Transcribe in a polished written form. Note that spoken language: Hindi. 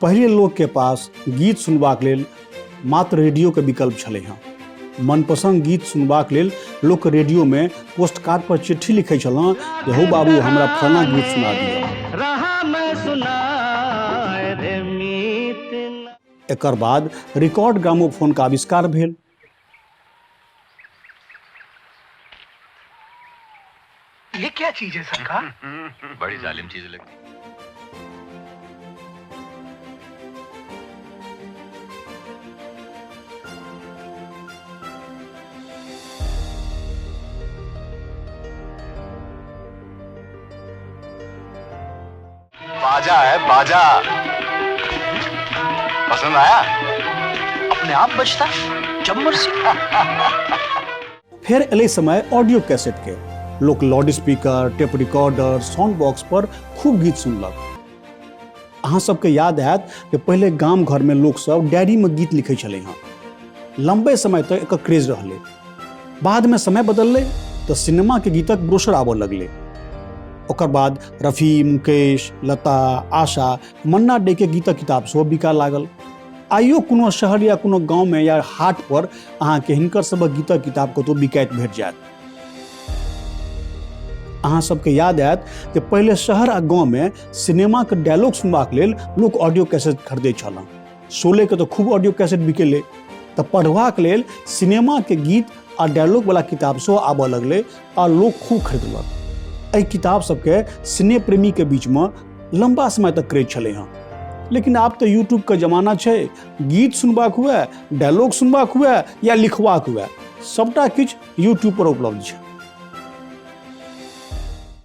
पहले लोग के पास गीत सुनबाक लेल मात्र रेडियो के विकल्प छलै हँ। मनपसंद गीत सुनबाक लेल लोक रेडियो में पोस्ट कार्ड पर चिट्ठी लिखै छलँ जे हौ बाबू हमरा फलाना गीत सुना दिअ। एकर बाद रिकॉर्ड ग्रामोफोन का आविष्कार भेल। ये क्या चीज है सरकार? बड़ी जालिम चीज लगती। बाजा है बाजा, पसंद आया? अपने आप बजता जब मर्जी। फिर एले समय ऑडियो कैसेट के। लोग loud speaker, tape recorder, sound box पर खूब गीत सुनलक। अहाँ सबके याद आयत कि पहले गाम घर में लोग सब डायरी में गीत लिखे छले हँ। लंबे समय तक एक क्रेज रहले। बाद में समय बदलले तो सिनेमा के गीतक ब्रोशर आबऽ लगले। ओकर बाद रफी, मुकेश, लता, आशा, मन्ना डे के गीतक किताब सब बिका लागल। आइयो कोनो शहर या कोनो गांव में या हाट पर अहाँ के हिनकर सबक गीतक किताब कतौ बिकाइत भेट जायत। अहाँ सबके याद आयत कि पहले शहर आ गांव में सिनेमा के डायलॉग सुनबाक लेल लोग ऑडियो कैसेट खरीदै छलाह। शोले के तो खूब ऑडियो कैसेट बिकेले। तो पढ़बाक लेल सिनेमा के गीत आ डायलॉग वाला किताब सब आबऽ लगले आ लोग खूब खरीदलक। एहि किताब सबके सिने प्रेमी के बीच में लंबा समय तक क्रेज छलै हँ। लेकिन आब तो यूट्यूब का जमाना छै। गीत सुनबाक हुए, डायलॉग सुनबाक हुए या लिखबाक हुए, सबटा किछ यूट्यूब पर उपलब्ध छै।